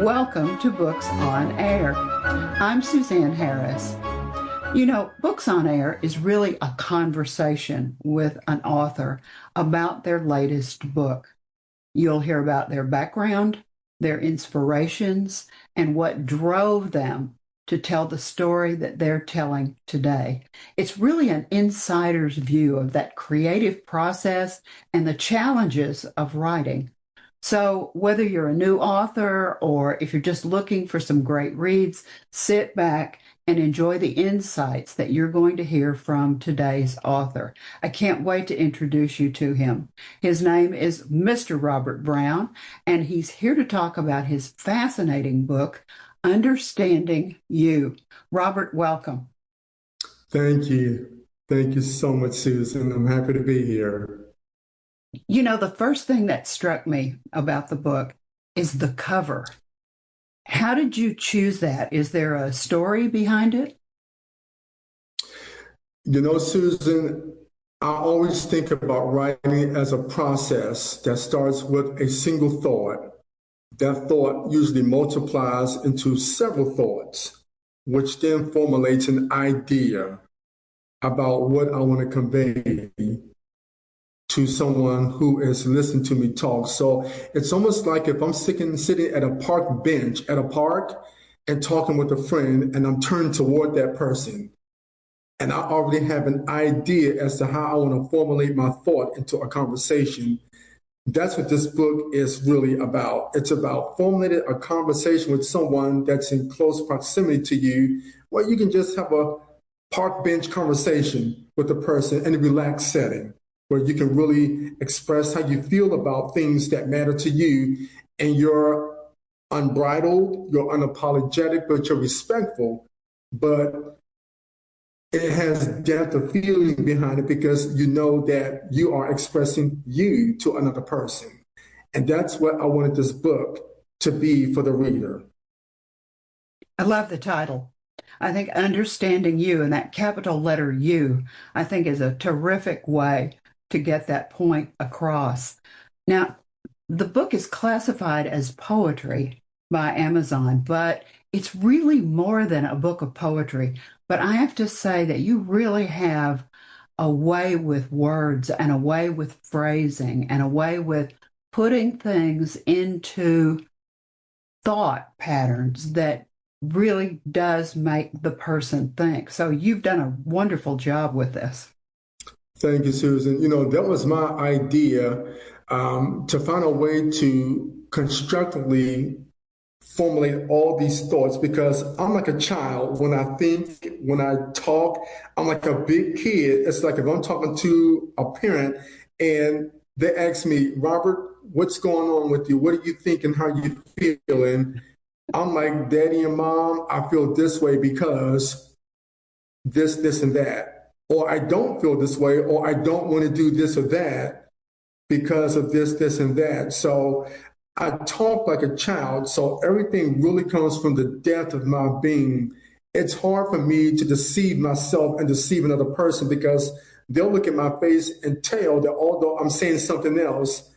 Welcome to Books on Air. I'm Suzanne Harris. You know, Books on Air is really a conversation with an author about their latest book. You'll hear about their background, their inspirations, and what drove them to tell the story that they're telling today. It's really an insider's view of that creative process and the challenges of writing. So, whether you're a new author or if you're just looking for some great reads, sit back and enjoy the insights that you're going to hear from today's author. I can't wait to introduce you to him. His name is Mr. Robert Browne, and he's here to talk about his fascinating book, Understanding You. Robert, welcome. Thank you. Thank you so much, Susan. I'm happy to be here. You know, the first thing that struck me about the book is the cover. How did you choose that? Is there a story behind it? You know, Susan, I always think about writing as a process that starts with a single thought. That thought usually multiplies into several thoughts, which then formulates an idea about what I want to convey to someone who is listening to me talk. So it's almost like if I'm sitting at a park bench at a park and talking with a friend, and I'm turned toward that person. And I already have an idea as to how I want to formulate my thought into a conversation. That's what this book is really about. It's about formulating a conversation with someone that's in close proximity to you, where you can just have a park bench conversation with a person in a relaxed setting, where you can really express how you feel about things that matter to you, and you're unbridled, you're unapologetic, but you're respectful. But it has depth of feeling behind it because you know that you are expressing you to another person. And that's what I wanted this book to be for the reader. I love the title. I think understanding you and that capital letter U, I think is a terrific way to get that point across. Now, the book is classified as poetry by Amazon, but it's really more than a book of poetry. But I have to say that you really have a way with words and a way with phrasing and a way with putting things into thought patterns that really does make the person think. So you've done a wonderful job with this. Thank you, Susan. You know, that was my idea, to find a way to constructively formulate all these thoughts, because I'm like a child when I think, when I talk, I'm like a big kid. It's like if I'm talking to a parent and they ask me, Robert, what's going on with you? What are you thinking? How are you feeling? I'm like, Daddy and Mom, I feel this way because this, and that. Or I don't feel this way, or I don't want to do this or that because of this, and that. So I talk like a child. So everything really comes from the depth of my being. It's hard for me to deceive myself and deceive another person because they'll look at my face and tell that although I'm saying something else,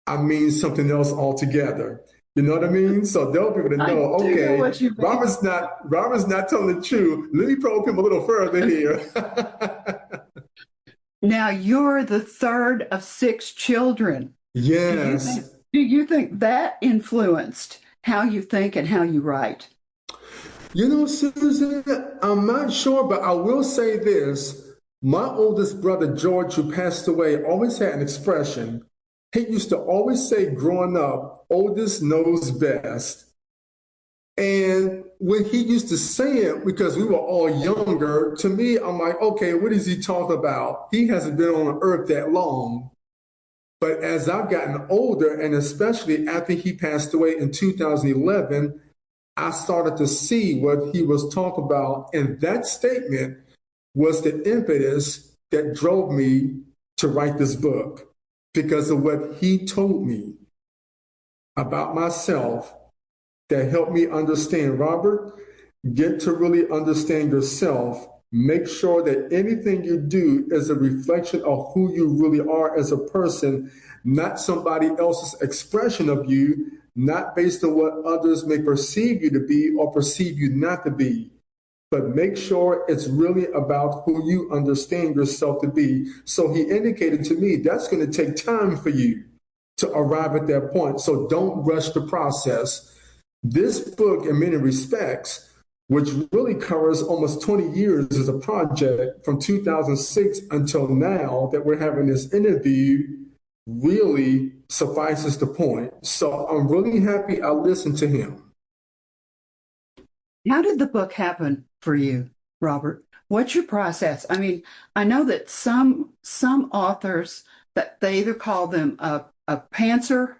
I mean something else altogether. You know what I mean? So they'll be able to I know, do know okay, what you mean. Robert's not telling the truth. Let me probe him a little further here. Now you're the third of six children. Do you think Yes. do you think that influenced how you think and how you write? You know, Susan, I'm not sure, but I will say this. My oldest brother, George, who passed away, always had an expression. He used to always say, growing up, oldest knows best. And when he used to say it, because we were all younger, to me, I'm like, okay, what is he talking about? He hasn't been on earth that long. But as I've gotten older, and especially after he passed away in 2011, I started to see what he was talking about. And that statement was the impetus that drove me to write this book because of what he told me about myself that helped me understand, Robert, get to really understand yourself. Make sure that anything you do is a reflection of who you really are as a person, not somebody else's expression of you not based on what others may perceive you to be or perceive you not to be, but make sure it's really about who you understand yourself to be. So he indicated to me that's going to take time for you to arrive at that point. So don't rush the process. This book, in many respects, which really covers almost 20 years as a project from 2006 until now that we're having this interview, really suffices the point. So I'm really happy I listened to him. How did the book happen for you, Robert? What's your process? I mean, I know that some authors that they either call them a pantser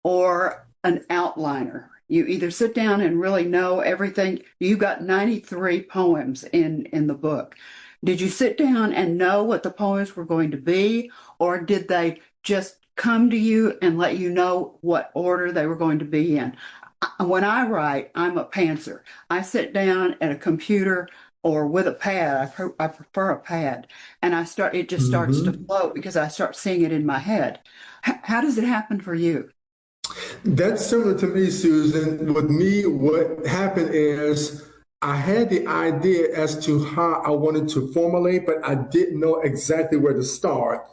or an outliner. You either sit down and really know everything. You got 93 poems in the book. Did you sit down and know what the poems were going to be, or did they just come to you and let you know what order they were going to be in? When I write, I'm a pantser. I sit down at a computer or with a pad. I prefer a pad, and it just starts to Mm-hmm. flow because I start seeing it in my head. How does it happen for you? That's similar to me, Susan. With me, what happened is I had the idea as to how I wanted to formulate, but I didn't know exactly where to start.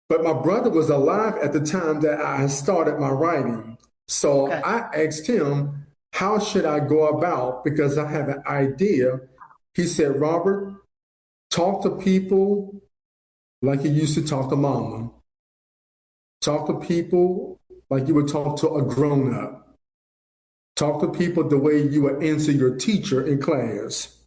But my brother was alive at the time that I started my writing. So Okay. I asked him, how should I go about? Because I have an idea. He said, Robert, talk to people like you used to talk to mama. Talk to people like you would talk to a grown up. Talk to people the way you would answer your teacher in class.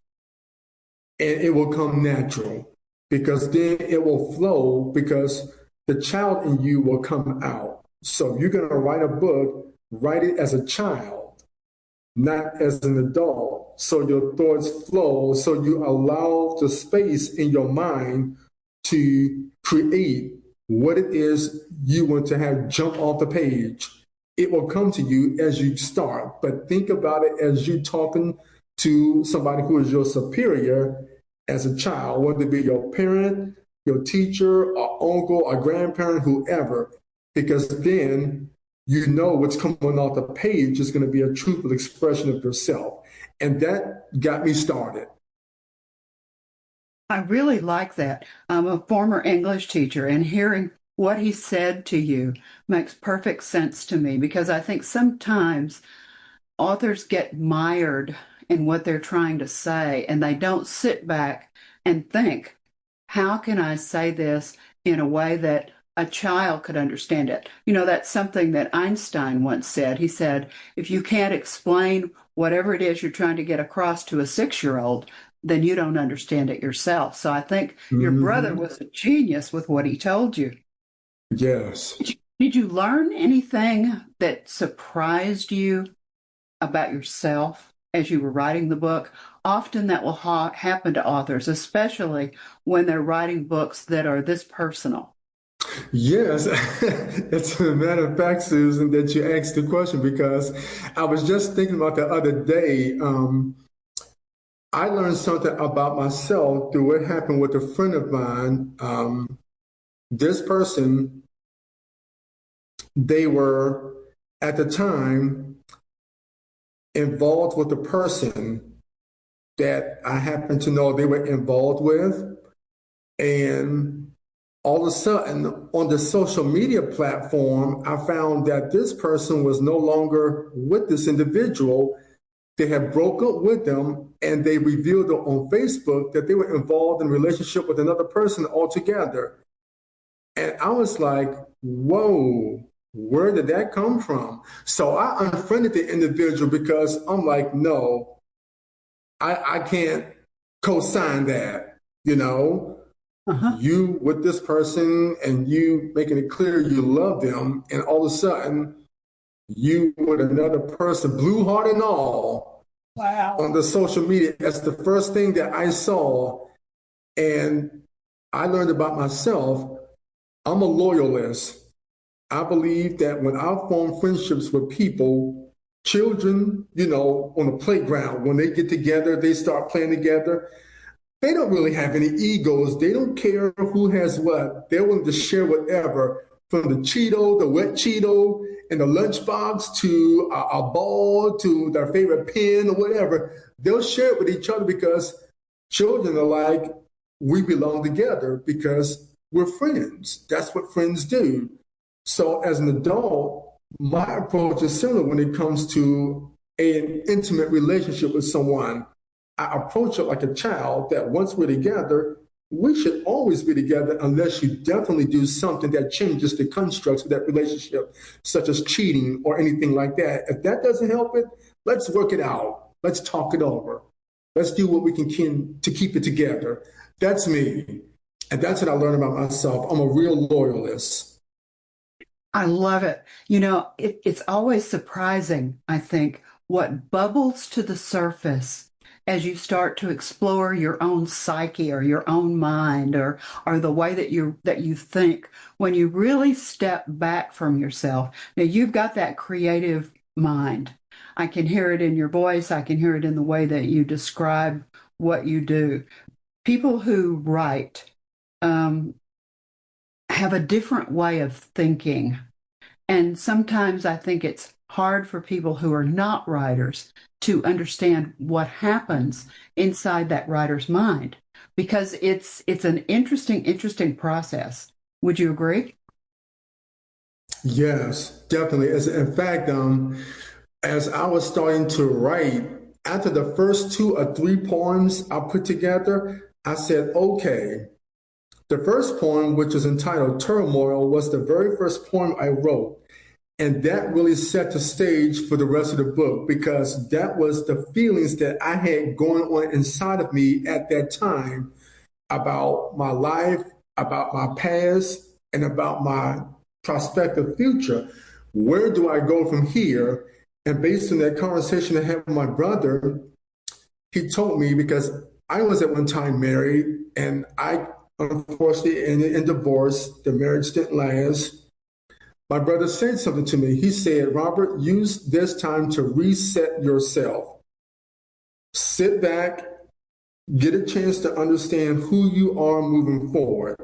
And it will come natural because then it will flow because the child in you will come out. So if you're going to write a book, write it as a child, not as an adult. So your thoughts flow, so you allow the space in your mind to create what it is you want to have jump off the page. It will come to you as you start, but think about it as you talking to somebody who is your superior as a child, whether it be your parent, your teacher, or uncle, or grandparent, whoever, because then you know what's coming off the page is going to be a truthful expression of yourself. And that got me started. I really like that. I'm a former English teacher, and hearing what he said to you makes perfect sense to me because I think sometimes authors get mired in what they're trying to say and they don't sit back and think, how can I say this in a way that a child could understand it? That's something that Einstein once said. He said, if you can't explain whatever it is you're trying to get across to a 6-year-old, then you don't understand it yourself. So I think your brother Mm-hmm. was a genius with what he told you. Yes. Did you learn anything that surprised you about yourself as you were writing the book? Often that will happen to authors, especially when they're writing books that are this personal. Yes. It's a matter of fact, Susan, that you asked the question because I was just thinking about the other day. I learned something about myself through what happened with a friend of mine. This person, they were at the time involved with a person that I happened to know they were involved with. And all of a sudden, on the social media platform, I found that this person was no longer with this individual. They had broke up with them and they revealed it on Facebook that they were involved in a relationship with another person altogether. And I was like, whoa, where did that come from? So I unfriended the individual because I'm like, no, I can't co-sign that, you know, Uh-huh. you with this person and you making it clear you love them, and all of a sudden you with another person, blue heart and all, Wow. on the social media. That's the first thing that I saw. And I learned about myself. I'm a loyalist. I believe that when I form friendships with people, children, on the playground, when they get together, they start playing together. They don't really have any egos. They don't care who has what. They're willing to share whatever from the Cheeto, the wet Cheeto, in the lunchbox to a ball to their favorite pen or whatever. They'll share it with each other because children are like, we belong together because we're friends. That's what friends do. So as an adult, my approach is similar when it comes to an intimate relationship with someone. I approach it like a child that once we're together, we should always be together unless you definitely do something that changes the constructs of that relationship, such as cheating or anything like that. If that doesn't help it, let's work it out. Let's talk it over. Let's do what we can to keep it together. That's me. And that's what I learned about myself. I'm a real loyalist. I love it. It's always surprising, I think, what bubbles to the surface as you start to explore your own psyche or your own mind or the way that you think when you really step back from yourself. Now you've got that creative mind. I can hear it in your voice. I can hear it in the way that you describe what you do. People who write um, have a different way of thinking. And sometimes I think it's hard for people who are not writers to understand what happens inside that writer's mind because it's an interesting process. Would you agree? Yes, definitely. In fact, as I was starting to write, after the first two or three poems I put together, I said, okay, the first poem, which is entitled Turmoil, was the very first poem I wrote. And that really set the stage for the rest of the book because that was the feelings that I had going on inside of me at that time about my life, about my past, and about my prospective future. Where do I go from here? And based on that conversation I had with my brother, he told me because I was at one time married and I unfortunately ended in divorce. The marriage didn't last. My brother said something to me. He said, Robert, use this time to reset yourself. Sit back, get a chance to understand who you are moving forward.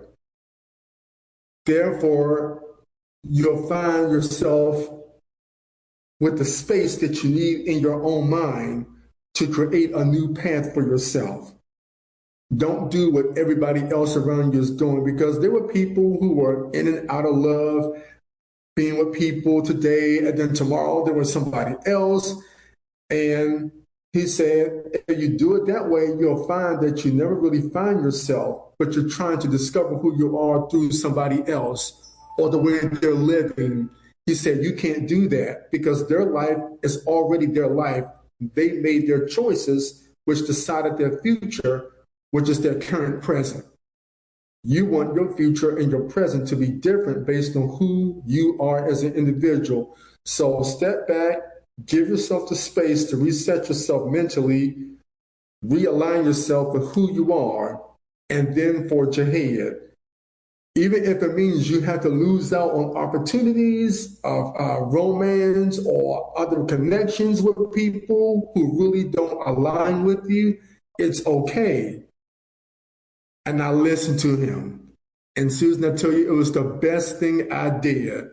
Therefore, you'll find yourself with the space that you need in your own mind to create a new path for yourself. Don't do what everybody else around you is doing because there were people who were in and out of love, being with people today, and then tomorrow there was somebody else. And he said, if you do it that way, you'll find that you never really find yourself, but you're trying to discover who you are through somebody else or the way they're living. He said, you can't do that because their life is already their life. They made their choices, which decided their future, which is their current present. You want your future and your present to be different based on who you are as an individual. So step back, give yourself the space to reset yourself mentally, realign yourself with who you are, and then forge ahead. Even if it means you have to lose out on opportunities of romance or other connections with people who really don't align with you, it's okay. And I listened to him. And Susan, I tell you, it was the best thing I did.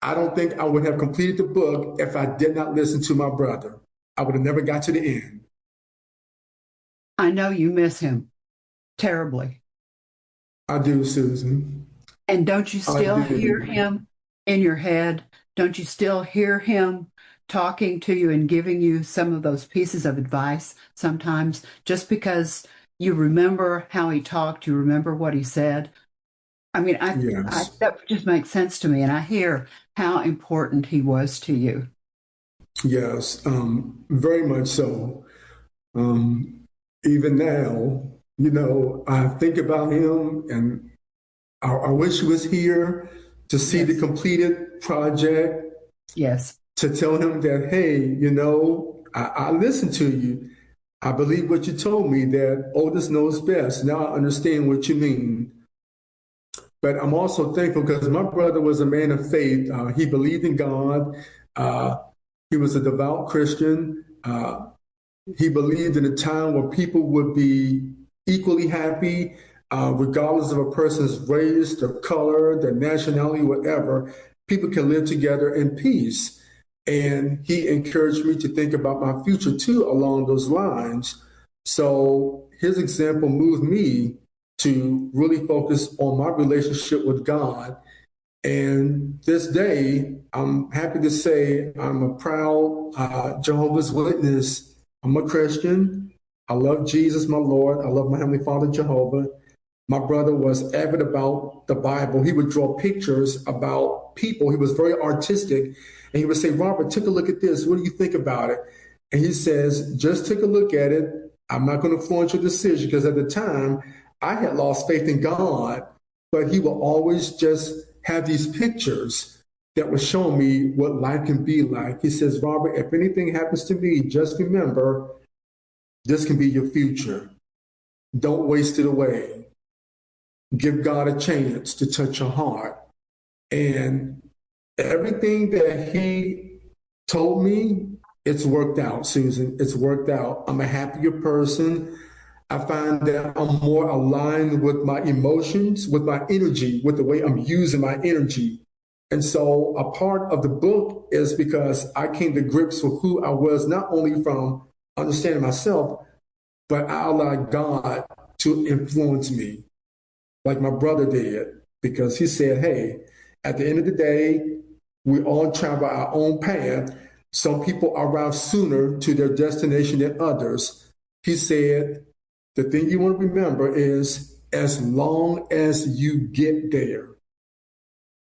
I don't think I would have completed the book if I did not listen to my brother. I would have never got to the end. I know you miss him terribly. I do, Susan. And don't you I still hear do. him in your head? Don't you still hear him talking to you and giving you some of those pieces of advice sometimes just because you remember how he talked, you remember what he said? I mean, I Yes. that just makes sense to me, and I hear how important he was to you. Yes. Very much so. Um, Even now, I think about him and I wish he was here to see the Yes, completed project, yes. to tell him that, hey, I listened to you. I believe what you told me that oldest knows best. Now I understand what you mean. But I'm also thankful because my brother was a man of faith. He believed in God. Uh, he was a devout Christian. He believed in a time where people would be equally happy. regardless of a person's race, their color, their nationality, whatever, people can live together in peace. And he encouraged me to think about my future too along those lines. So his example moved me to really focus on my relationship with God. And this day, I'm happy to say I'm a proud Jehovah's Witness. I'm a Christian. I love Jesus, my Lord. I love my Heavenly Father, Jehovah. My brother was avid about the Bible. He would draw pictures about people. He was very artistic. And he would say, Robert, take a look at this. What do you think about it? And he says, just take a look at it. I'm not going to influence your decision because at the time I had lost faith in God, but he will always just have these pictures that would show me what life can be like. He says, Robert, if anything happens to me, just remember this can be your future. Don't waste it away. Give God a chance to touch your heart. And everything that he told me, it's worked out, Susan. It's worked out. I'm a happier person. I find that I'm more aligned with my emotions, with my energy, with the way I'm using my energy. And so a part of the book is because I came to grips with who I was, not only from understanding myself, but I allowed God to influence me like my brother did, because he said, hey, at the end of the day, we all travel our own path. Some people arrive sooner to their destination than others. He said, the thing you want to remember is as long as you get there,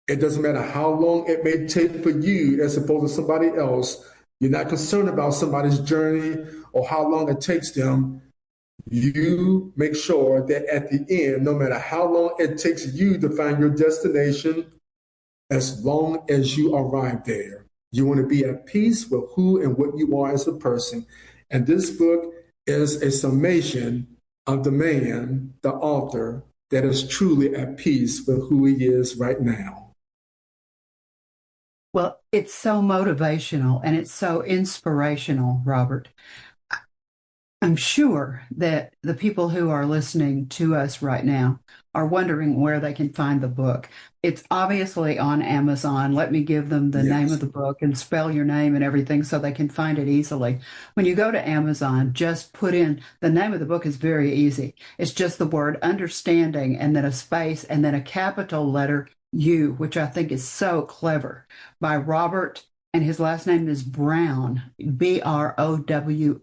it doesn't matter how long it may take for you as opposed to somebody else. You're not concerned about somebody's journey or how long it takes them. You make sure that at the end, no matter how long it takes you to find your destination, as long as you arrive there, you want to be at peace with who and what you are as a person. And this book is a summation of the man, the author, that is truly at peace with who he is right now. Well, it's so motivational and it's so inspirational, Robert. I'm sure that the people who are listening to us right now are wondering where they can find the book. It's obviously on Amazon. Let me give them the name of Yes. the book and spell your name and everything so they can find it easily. When you go to Amazon, just put in the name of the book is very easy. It's just the word understanding and then a space and then a capital letter U, which I think is so clever, by Robert, and his last name is Browne, Browne.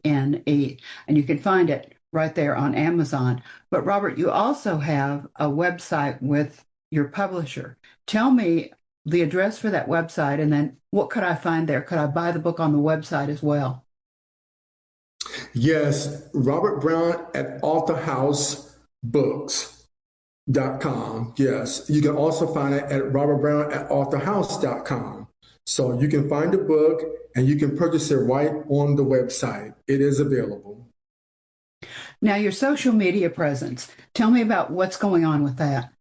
And you can find it right there on Amazon. But Robert, you also have a website with your publisher. Tell me the address for that website and then what could I find there? Could I buy the book on the website as well? Yes, Robert Browne at authorhousebooks.com. Yes, you can also find it at Robert Browne at authorhouse.com. So you can find the book and you can purchase it right on the website. It is available. Now, your social media presence, tell me about what's going on with that.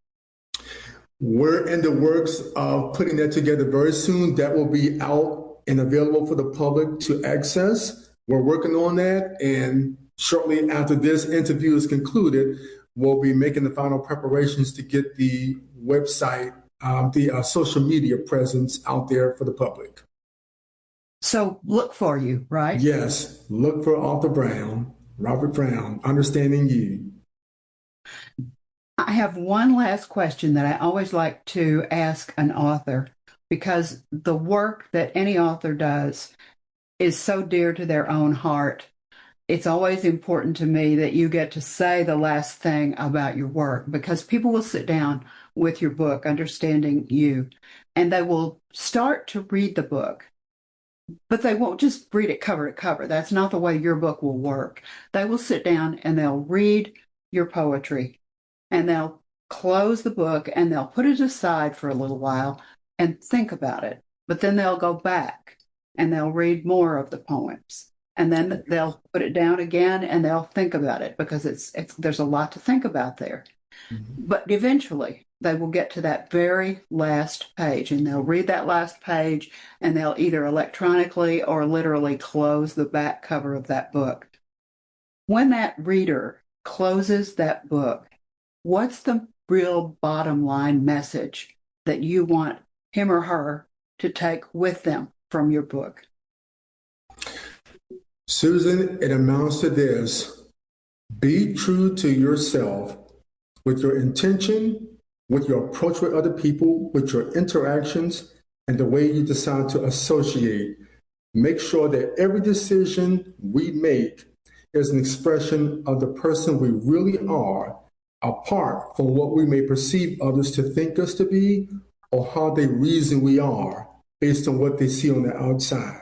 We're in the works of putting that together very soon. That will be out and available for the public to access. We're working on that. And shortly after this interview is concluded, we'll be making the final preparations to get the website, the social media presence out there for the public. So look for you, right? Yes, look for Arthur Browne, Robert Browne, Understanding You. I have one last question that I always like to ask an author because the work that any author does is so dear to their own heart. It's always important to me that you get to say the last thing about your work because people will sit down with your book, Understanding You, and they will start to read the book, but they won't just read it cover to cover. That's not the way your book will work. They will sit down and they'll read your poetry and they'll close the book and they'll put it aside for a little while and think about it. But then they'll go back and they'll read more of the poems. And then they'll put it down again and they'll think about it because it's there's a lot to think about there. Mhm. But eventually they will get to that very last page and they'll read that last page and they'll either electronically or literally close the back cover of that book. When that reader closes that book, what's the real bottom line message that you want him or her to take with them from your book? Susan, it amounts to this: be true to yourself with your intention, with your approach with other people, with your interactions, and the way you decide to associate. Make sure that every decision we make is an expression of the person we really are, apart from what we may perceive others to think us to be or how they reason we are based on what they see on the outside.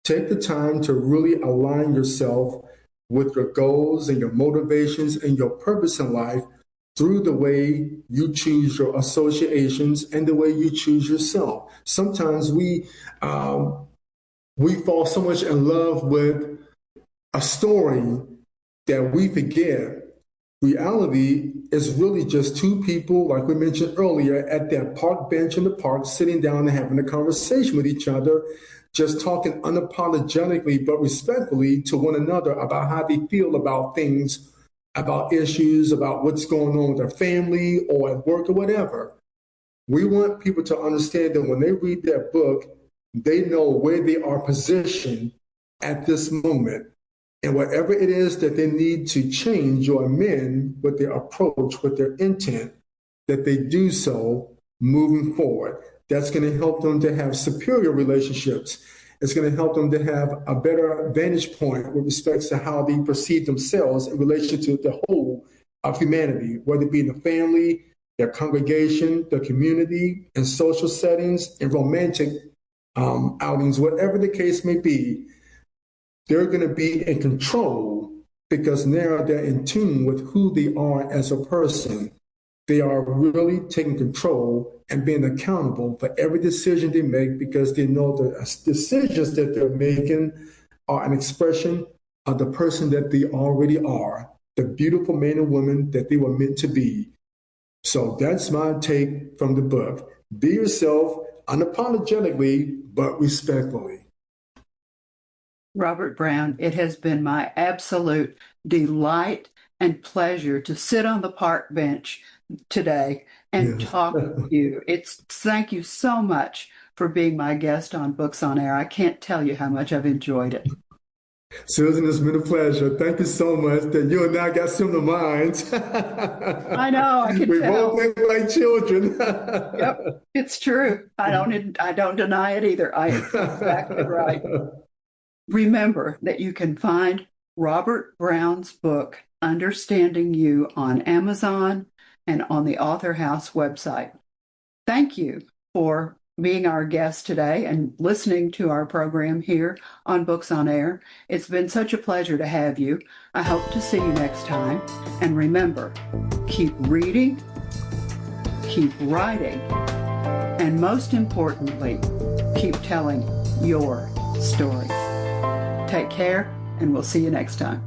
Take the time to really align yourself with your goals and your motivations and your purpose in life through the way you choose your associations and the way you choose yourself. Sometimes we fall so much in love with a story that we forget reality is really just two people, like we mentioned earlier, at that park bench in the park, sitting down and having a conversation with each other, just talking unapologetically but respectfully to one another about how they feel about things, about issues, about what's going on with their family or at work or whatever. We want people to understand that when they read that book, they know where they are positioned at this moment. And whatever it is that they need to change or amend with their approach, with their intent, that they do so moving forward. That's going to help them to have superior relationships. It's going to help them to have a better vantage point with respect to how they perceive themselves in relation to the whole of humanity, whether it be in the family, their congregation, their community, in social settings, in romantic outings, whatever the case may be. They're going to be in control because now they're in tune with who they are as a person. They are really taking control and being accountable for every decision they make because they know the decisions that they're making are an expression of the person that they already are, the beautiful man and woman that they were meant to be. So that's my take from the book. Be yourself unapologetically, but respectfully. Robert Browne, it has been my absolute delight and pleasure to sit on the park bench today and Yes. talk with you. Thank you so much for being my guest on Books on Air. I can't tell you how much I've enjoyed it. Susan, it's been a pleasure. Thank you so much that you and I got similar minds. I know, I can We tell. both think like children. Yep, it's true. I don't deny it either. It's exactly right. Remember that you can find Robert Browne's book, Understanding You, on Amazon and on the Author House website. Thank you for being our guest today and listening to our program here on Books on Air. It's been such a pleasure to have you. I hope to see you next time. And remember, keep reading, keep writing, and most importantly, keep telling your story. Take care, and we'll see you next time.